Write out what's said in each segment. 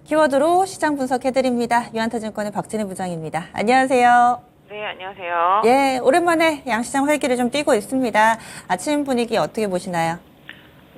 키워드로 시장 분석해드립니다. 유한타증권의 박진희 부장입니다. 안녕하세요. 네, 안녕하세요. 예, 오랜만에 양시장 활기를 좀 띠고 있습니다. 아침 분위기 어떻게 보시나요?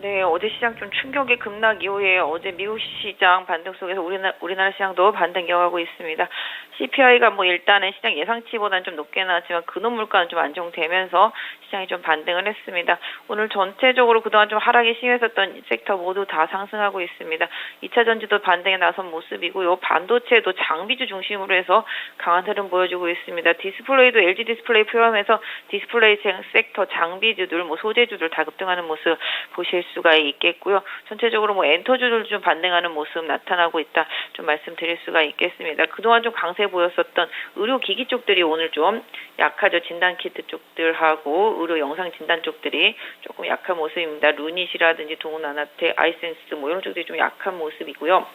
네, 어제 시장 좀 충격의 급락 이후에 어제 미국 시장 반등 속에서 우리나라 시장도 반등 이어가고 있습니다. CPI가 일단은 시장 예상치보다는 좀 높게 나왔지만 근원 물가는 좀 안정되면서 시장이 좀 반등을 했습니다. 오늘 전체적으로 그동안 좀 하락이 심했었던 섹터 모두 다 상승하고 있습니다. 2차 전지도 반등에 나선 모습이고요. 반도체도 장비주 중심으로 해서 강한 흐름 보여주고 있습니다. 디스플레이도 LG 디스플레이 포함해서 디스플레이 섹터 장비주들, 소재주들 다 급등하는 모습 보실 수가 있겠고요. 전체적으로 엔터주들 좀 반등하는 모습 나타나고 있다 좀 말씀드릴 수가 있겠습니다. 그동안 좀 강세 보였었던 의료기기 쪽들이 오늘 좀 약하죠. 진단키트 쪽들하고 의료 영상 진단 쪽들이 조금 약한 모습입니다. 루닛이라든지 동훈아나테, 아이센스 이런 쪽들이 좀 약한 모습이고요.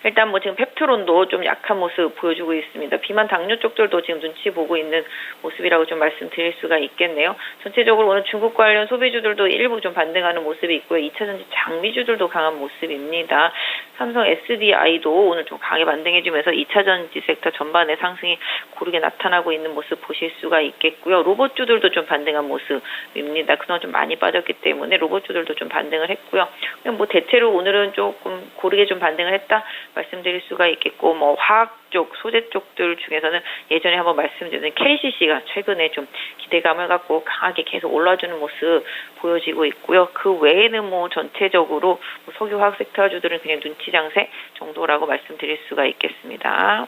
일단 지금 펩트론도 좀 약한 모습 보여주고 있습니다. 비만 당뇨 쪽들도 지금 눈치 보고 있는 모습이라고 좀 말씀드릴 수가 있겠네요. 전체적으로 오늘 중국 관련 소비주들도 일부 좀 반등하는 모습이 있고요. 2차전지 장비주들도 강한 모습입니다. 삼성 SDI도 오늘 좀 강하게 반등해주면서 2차전지 섹터 전반의 상승이 고르게 나타나고 있는 모습 보실 수가 있겠고요. 로봇주들도 좀 반등한 모습입니다. 그동안 좀 많이 빠졌기 때문에 로봇주들도 좀 반등을 했고요. 그냥 대체로 오늘은 조금 고르게 좀 반등을 했다 말씀드릴 수가 있겠고, 화학 쪽, 소재 쪽들 중에서는 예전에 한번 말씀드린 KCC가 최근에 좀 기대감을 갖고 강하게 계속 올라주는 모습 보여지고 있고요. 그 외에는 전체적으로 석유화학 섹터주들은 그냥 눈치 장세 정도라고 말씀드릴 수가 있겠습니다.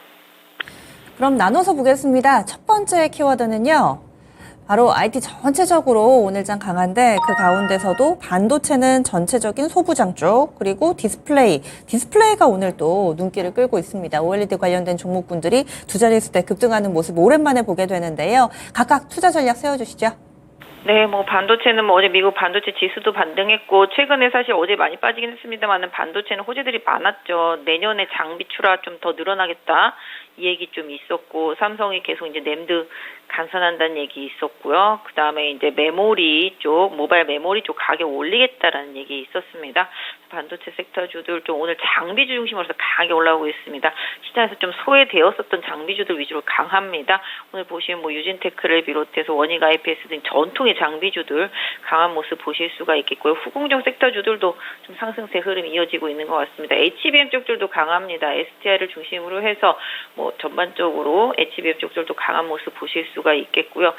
그럼 나눠서 보겠습니다. 첫 번째 키워드는요. 바로 IT 전체적으로 오늘장 강한데 그 가운데서도 반도체는 전체적인 소부장 쪽 그리고 디스플레이가 오늘 또 눈길을 끌고 있습니다. OLED 관련된 종목군들이 두 자릿수 대 급등하는 모습 오랜만에 보게 되는데요. 각각 투자 전략 세워주시죠. 네, 반도체는 어제 미국 반도체 지수도 반등했고, 최근에 사실 어제 많이 빠지긴 했습니다만은 반도체는 호재들이 많았죠. 내년에 장비 출하 좀 더 늘어나겠다. 이 얘기 좀 있었고, 삼성이 계속 이제 램드 간선한다는 얘기 있었고요. 그 다음에 이제 메모리 쪽, 모바일 메모리 쪽 가격 올리겠다라는 얘기 있었습니다. 반도체 섹터주들 좀 오늘 장비주 중심으로 해서 강하게 올라오고 있습니다. 시장에서 좀 소외되었었던 장비주들 위주로 강합니다. 오늘 보시면 유진테크를 비롯해서 원익 IPS 등 전통의 장비주들 강한 모습 보실 수가 있겠고요. 후공정 섹터주들도 좀 상승세 흐름이 이어지고 있는 것 같습니다. HBM 쪽들도 강합니다. STI를 중심으로 해서 전반적으로 HBM 쪽들도 강한 모습 보실 수가 있겠고요.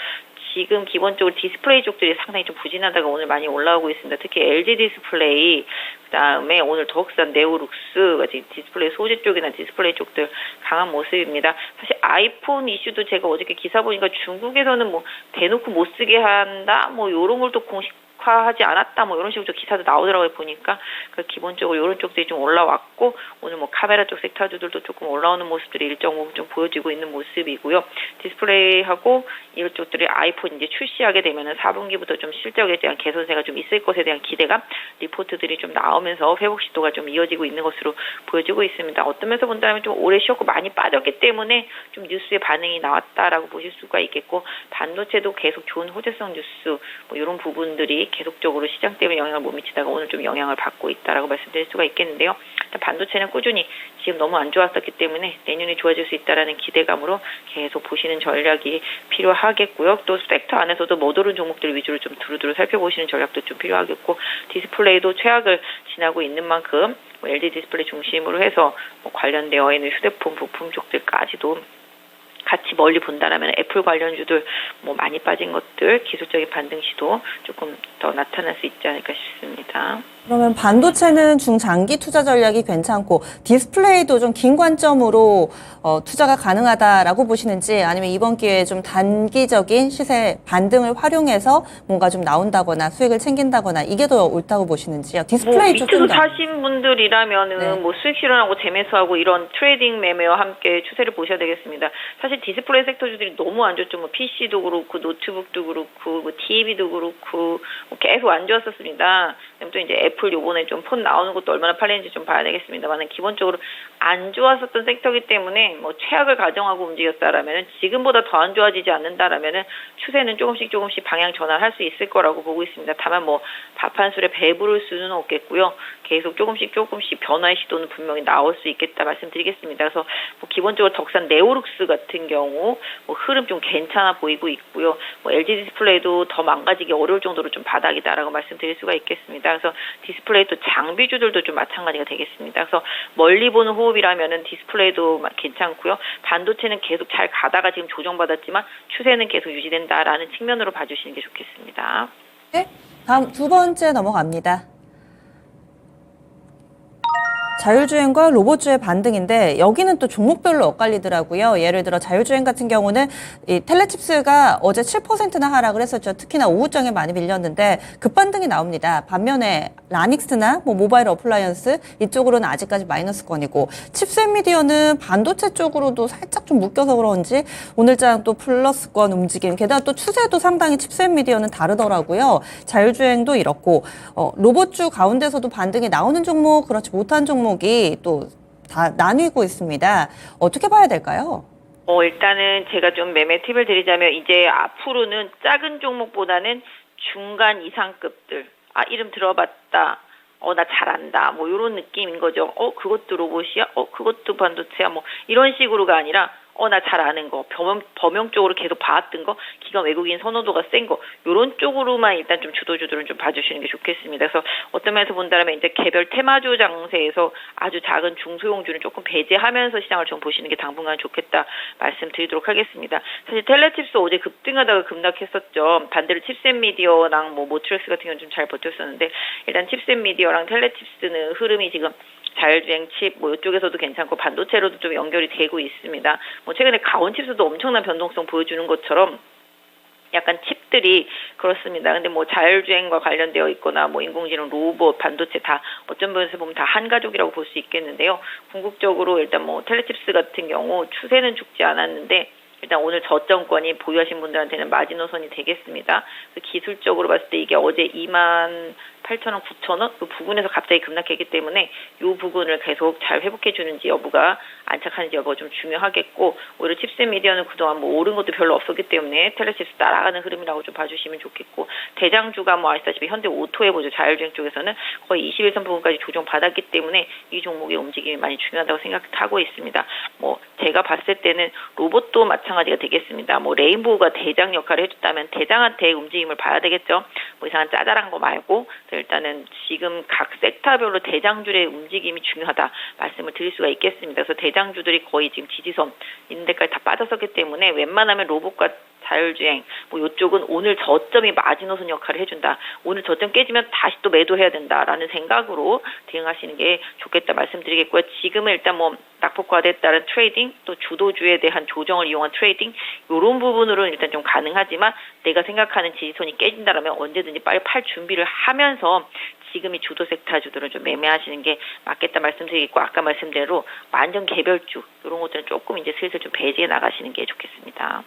지금 기본적으로 디스플레이 쪽들이 상당히 좀 부진하다가 오늘 많이 올라오고 있습니다. 특히 LG 디스플레이, 그다음에 오늘 더욱산 네오룩스 같은 디스플레이 소재 쪽이나 디스플레이 쪽들 강한 모습입니다. 사실 아이폰 이슈도 제가 어저께 기사 보니까 중국에서는 대놓고 못 쓰게 한다, 요런 걸 또 공식화하지 않았다, 이런 식으로 기사도 나오더라고요, 보니까. 기본적으로 이런 쪽들이 좀 올라왔고, 오늘 카메라 쪽 섹터주들도 조금 올라오는 모습들이 일정 부분 좀 보여지고 있는 모습이고요. 디스플레이하고 이런 쪽들이 아이폰 이제 출시하게 되면은 4분기부터 좀 실적에 대한 개선세가 좀 있을 것에 대한 기대감, 리포트들이 좀 나오면서 회복 시도가 좀 이어지고 있는 것으로 보여지고 있습니다. 어떤 면에서 본다면 좀 오래 쉬었고 많이 빠졌기 때문에 좀 뉴스의 반응이 나왔다라고 보실 수가 있겠고, 반도체도 계속 좋은 호재성 뉴스, 이런 부분들이 계속적으로 시장 때문에 영향을 못 미치다가 오늘 좀 영향을 받고 있다라고 말씀드릴 수가 있겠는데요. 반도체는 꾸준히 지금 너무 안 좋았었기 때문에 내년에 좋아질 수 있다라는 기대감으로 계속 보시는 전략이 필요하겠고요. 또 섹터 안에서도 못 오른 종목들 위주로 좀 두루두루 살펴보시는 전략도 좀 필요하겠고, 디스플레이도 최악을 지나고 있는 만큼 LG 디스플레이 중심으로 해서 관련되어 있는 휴대폰 부품 쪽들까지도 같이 멀리 본다라면 애플 관련주들 많이 빠진 것들 기술적인 반등 시도 조금 더 나타날 수 있지 않을까 싶습니다. 그러면 반도체는 중장기 투자 전략이 괜찮고 디스플레이도 좀 긴 관점으로 투자가 가능하다라고 보시는지, 아니면 이번 기회에 좀 단기적인 시세 반등을 활용해서 뭔가 좀 나온다거나 수익을 챙긴다거나 이게 더 옳다고 보시는지요? 디스플레이 밑으로 사신 분들이라면은 네. 수익 실현하고 재매수하고 이런 트레이딩 매매와 함께 추세를 보셔야 되겠습니다. 사실 디스플레이 섹터주들이 너무 안 좋죠. PC도 그렇고 노트북도 그렇고 TV도 그렇고 계속 안 좋았었습니다. 말씀 또 이제 애플 요번에 좀 폰 나오는 것도 얼마나 팔리는지 좀 봐야 되겠습니다만은 기본적으로 안 좋았었던 섹터이기 때문에 뭐 최악을 가정하고 움직였다라면은 지금보다 더 안 좋아지지 않는다라면은 추세는 조금씩 방향 전환할 수 있을 거라고 보고 있습니다. 다만 뭐 밥 한 술에 배부를 수는 없겠고요. 계속 조금씩 변화의 시도는 분명히 나올 수 있겠다 말씀드리겠습니다. 그래서 뭐 기본적으로 덕산 네오룩스 같은 경우 뭐 흐름 좀 괜찮아 보이고 있고요. 뭐 LG 디스플레이도 더 망가지기 어려울 정도로 좀 바닥이다라고 말씀드릴 수가 있겠습니다. 그래서 디스플레이 또 장비주들도 좀 마찬가지가 되겠습니다. 그래서 멀리 보는 호흡이라면은 디스플레이도 괜찮고요. 반도체는 계속 잘 가다가 지금 조정받았지만 추세는 계속 유지된다라는 측면으로 봐주시는 게 좋겠습니다. 네, 다음 두 번째 넘어갑니다. 자율주행과 로봇주의 반등인데 여기는 또 종목별로 엇갈리더라고요. 예를 들어 자율주행 같은 경우는 이 텔레칩스가 어제 7%나 하락을 했었죠. 특히나 오후장에 많이 밀렸는데 급반등이 나옵니다. 반면에 라닉스나 뭐 모바일 어플라이언스 이쪽으로는 아직까지 마이너스권이고 칩셋 미디어는 반도체 쪽으로도 살짝 좀 묶여서 그런지 오늘장 또 플러스권 움직임. 게다가 또 추세도 상당히 칩셋 미디어는 다르더라고요. 자율주행도 이렇고 로봇주 가운데서도 반등이 나오는 종목 그렇지 못한 종목이 또 다 나뉘고 있습니다. 어떻게 봐야 될까요? 일단은 제가 좀 매매 팁을 드리자면 이제 앞으로는 작은 종목보다는 중간 이상급들, 이름 들어봤다. 나 잘한다. 뭐 이런 느낌인 거죠. 그것도 로봇이야? 그것도 반도체야? 뭐 이런 식으로가 아니라 나 잘 아는 거, 범용 쪽으로 계속 봐왔던 거, 기관 외국인 선호도가 센 거, 요런 쪽으로만 일단 좀 주도주들은 좀 봐주시는 게 좋겠습니다. 그래서 어떤 면에서 본다면 이제 개별 테마주 장세에서 아주 작은 중소형주는 조금 배제하면서 시장을 좀 보시는 게 당분간 좋겠다 말씀드리도록 하겠습니다. 사실 텔레칩스 어제 급등하다가 급락했었죠. 반대로 칩셋 미디어랑 뭐 모트렉스 같은 경우는 좀 잘 버텼었는데 일단 칩셋 미디어랑 텔레칩스는 흐름이 지금 자율주행 칩, 뭐 이쪽에서도 괜찮고 반도체로도 좀 연결이 되고 있습니다. 뭐 최근에 가온칩스도 엄청난 변동성 보여주는 것처럼 약간 칩들이 그렇습니다. 근데 뭐 자율주행과 관련되어 있거나 뭐 인공지능, 로봇, 반도체 다 어떤 면에서 보면 다 한 가족이라고 볼 수 있겠는데요. 궁극적으로 일단 뭐 텔레칩스 같은 경우 추세는 죽지 않았는데 일단 오늘 저점권이 보유하신 분들한테는 마지노선이 되겠습니다. 기술적으로 봤을 때 이게 어제 28,000원, 9,000원 그 부근에서 갑자기 급락했기 때문에 이 부분을 계속 잘 회복해 주는지 여부가 안착하는지 여부가 좀 중요하겠고 오히려 칩셋 미디어는 그동안 뭐 오른 것도 별로 없었기 때문에 텔레칩스 따라가는 흐름이라고 좀 봐주시면 좋겠고 대장주가 뭐 아시다시피 현대 오토에 보죠. 자율주행 쪽에서는 거의 21선 부분까지 조정받았기 때문에 이 종목의 움직임이 많이 중요하다고 생각하고 있습니다. 뭐 제가 봤을 때는 로봇도 마찬가지가 되겠습니다. 뭐 레인보우가 대장 역할을 해줬다면 대장한테 움직임을 봐야 되겠죠. 뭐 이상한 짜잘한 거 말고 일단은 지금 각 섹터별로 대장주의 움직임이 중요하다 말씀을 드릴 수가 있겠습니다. 그래서 대장주들이 거의 지금 지지선 있는 데까지 다 빠졌었기 때문에 웬만하면 로봇과 자율주행 뭐 이쪽은 오늘 저점이 마지노선 역할을 해준다. 오늘 저점 깨지면 다시 또 매도해야 된다라는 생각으로 대응하시는 게 좋겠다 말씀드리겠고요. 지금은 일단 뭐 낙폭과대에 따른 트레이딩 또 주도주에 대한 조정을 이용한 트레이딩 이런 부분으로는 일단 좀 가능하지만 내가 생각하는 지지선이 깨진다라면 언제든지 빨리 팔 준비를 하면서 지금이 주도 섹터주들은 좀 매매하시는 게 맞겠다 말씀드리겠고 아까 말씀드린 대로 완전 개별주 이런 것들은 조금 이제 슬슬 좀 배제해 나가시는 게 좋겠습니다.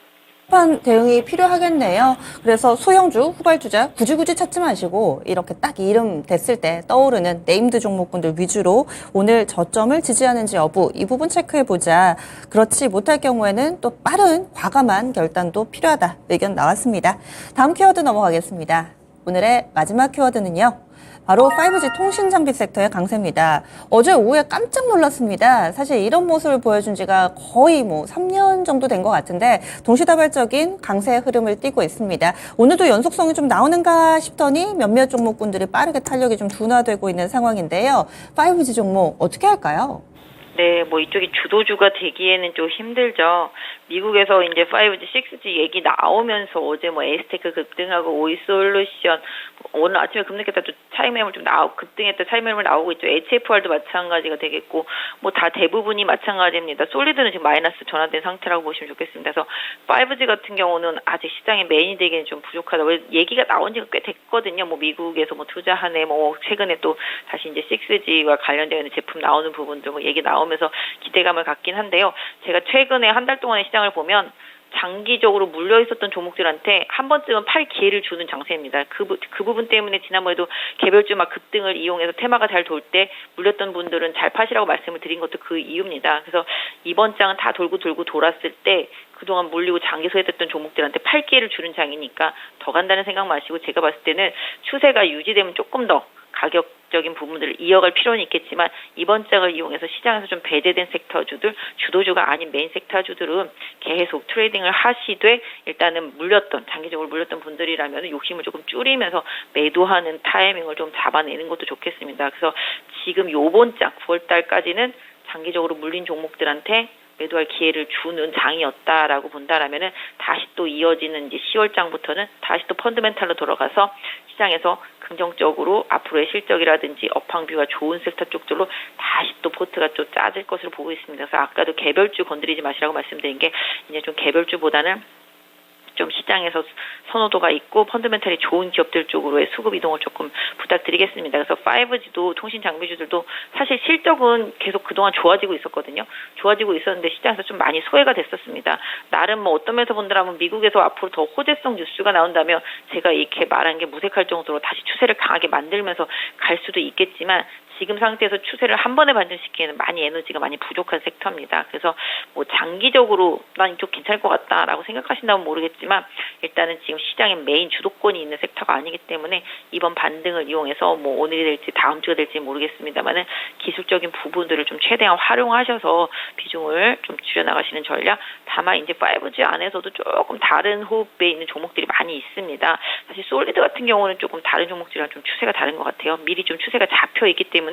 판 대응이 필요하겠네요. 그래서 소형주, 후발주자 굳이 찾지 마시고 이렇게 딱 이름 됐을 때 떠오르는 네임드 종목군들 위주로 오늘 저점을 지지하는지 여부 이 부분 체크해보자. 그렇지 못할 경우에는 또 빠른 과감한 결단도 필요하다. 의견 나왔습니다. 다음 키워드 넘어가겠습니다. 오늘의 마지막 키워드는요. 바로 5G 통신 장비 섹터의 강세입니다. 어제 오후에 깜짝 놀랐습니다. 사실 이런 모습을 보여준 지가 거의 3년 정도 된 것 같은데 동시다발적인 강세의 흐름을 띠고 있습니다. 오늘도 연속성이 좀 나오는가 싶더니 몇몇 종목군들이 빠르게 탄력이 좀 둔화되고 있는 상황인데요. 5G 종목 어떻게 할까요? 네, 뭐 이쪽이 주도주가 되기에는 좀 힘들죠. 미국에서 이제 5G, 6G 얘기 나오면서 어제 뭐 에스테크 급등하고 오이솔루션 오늘 아침에 급락했다 또 차익 매물 좀 급등했다 차익 매물 나오고 있죠. HFR도 마찬가지가 되겠고 뭐 다 대부분이 마찬가지입니다. 솔리드는 지금 마이너스 전환된 상태라고 보시면 좋겠습니다. 그래서 5G 같은 경우는 아직 시장의 메인이 되기는 좀 부족하다. 왜 얘기가 나온 지가 꽤 됐거든요. 뭐 미국에서 뭐 투자하네 뭐 최근에 또 다시 이제 6G와 관련되어 있는 제품 나오는 부분도 뭐 얘기 나오면서 기대감을 갖긴 한데요. 제가 최근에 한 달 동안의 시장을 보면 장기적으로 물려 있었던 종목들한테 한 번쯤은 팔 기회를 주는 장세입니다. 그 부분 때문에 지난번에도 개별주 막 급등을 이용해서 테마가 잘 돌 때 물렸던 분들은 잘 파시라고 말씀을 드린 것도 그 이유입니다. 그래서 이번 장은 다 돌고 돌았을 때 그동안 물리고 장기 소외됐던 종목들한테 팔 기회를 주는 장이니까 더 간다는 생각 마시고, 제가 봤을 때는 추세가 유지되면 조금 더 가격적인 부분들을 이어갈 필요는 있겠지만 이번 장을 이용해서 시장에서 좀 배제된 섹터주들, 주도주가 아닌 메인 섹터주들은 계속 트레이딩을 하시되 일단은 장기적으로 물렸던 분들이라면 욕심을 조금 줄이면서 매도하는 타이밍을 좀 잡아내는 것도 좋겠습니다. 그래서 지금 요번 장 9월 달까지는 장기적으로 물린 종목들한테 매도할 기회를 주는 장이었다라고 본다라면은 다시 또 이어지는 이제 10월 장부터는 다시 또 펀드멘탈로 돌아가서 시장에서 긍정적으로 앞으로의 실적이라든지 업황뷰가 좋은 섹터 쪽들로 다시 또 포트가 좀 짜질 것으로 보고 있습니다. 그래서 아까도 개별주 건드리지 마시라고 말씀드린 게 이제 좀 개별주보다는 좀 시장에서 선호도가 있고 펀더멘탈이 좋은 기업들 쪽으로의 수급 이동을 조금 부탁드리겠습니다. 그래서 5G도 통신 장비주들도 사실 실적은 계속 그동안 좋아지고 있었거든요. 좋아지고 있었는데 시장에서 좀 많이 소외가 됐었습니다. 나름 뭐 어떤 면에서 본다면 미국에서 앞으로 더 호재성 뉴스가 나온다면 제가 이렇게 말한 게 무색할 정도로 다시 추세를 강하게 만들면서 갈 수도 있겠지만 지금 상태에서 추세를 한 번에 반전시키기에는 많이 에너지가 많이 부족한 섹터입니다. 그래서 뭐 장기적으로 난 이쪽 괜찮을 것 같다라고 생각하신다면 모르겠지만 일단은 지금 시장의 메인 주도권이 있는 섹터가 아니기 때문에 이번 반등을 이용해서 뭐 오늘이 될지 다음 주가 될지 모르겠습니다만은 기술적인 부분들을 좀 최대한 활용하셔서 비중을 좀 줄여나가시는 전략. 다만 이제 5G 안에서도 조금 다른 호흡에 있는 종목들이 많이 있습니다. 사실 솔리드 같은 경우는 조금 다른 종목들이랑 좀 추세가 다른 것 같아요. 미리 좀 추세가 잡혀 있기 때문에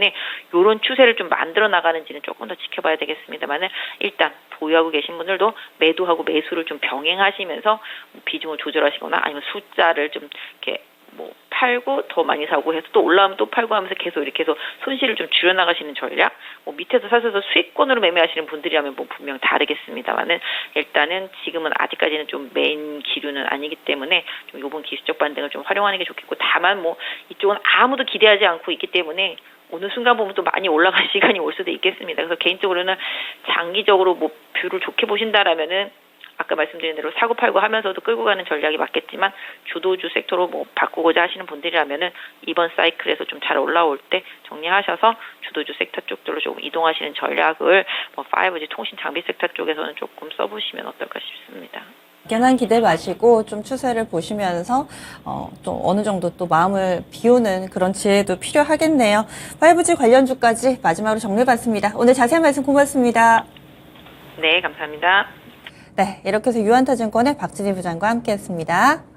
이런 추세를 좀 만들어 나가는지는 조금 더 지켜봐야 되겠습니다만은 일단 보유하고 계신 분들도 매도하고 매수를 좀 병행하시면서 비중을 조절하시거나 아니면 숫자를 좀 이렇게 뭐 팔고 더 많이 사고 해서 또 올라오면 또 팔고 하면서 계속 이렇게 해서 손실을 좀 줄여나가시는 전략. 뭐 밑에서 사셔서 수익권으로 매매하시는 분들이라면 뭐 분명 다르겠습니다만은 일단은 지금은 아직까지는 좀 메인 기류는 아니기 때문에 좀 이번 기술적 반등을 좀 활용하는 게 좋겠고, 다만 뭐 이쪽은 아무도 기대하지 않고 있기 때문에 어느 순간 보면 또 많이 올라갈 시간이 올 수도 있겠습니다. 그래서 개인적으로는 장기적으로 뭐 뷰를 좋게 보신다라면은 아까 말씀드린 대로 사고 팔고 하면서도 끌고 가는 전략이 맞겠지만 주도주 섹터로 뭐 바꾸고자 하시는 분들이라면은 이번 사이클에서 좀 잘 올라올 때 정리하셔서 주도주 섹터 쪽들로 조금 이동하시는 전략을 뭐 5G 통신 장비 섹터 쪽에서는 조금 써보시면 어떨까 싶습니다. 막연한 기대 마시고 좀 추세를 보시면서 또 어느 정도 또 마음을 비우는 그런 지혜도 필요하겠네요. 5G 관련주까지 마지막으로 정리해봤습니다. 오늘 자세한 말씀 고맙습니다. 네, 감사합니다. 네, 이렇게 해서 유한타증권의 박진희 부장과 함께했습니다.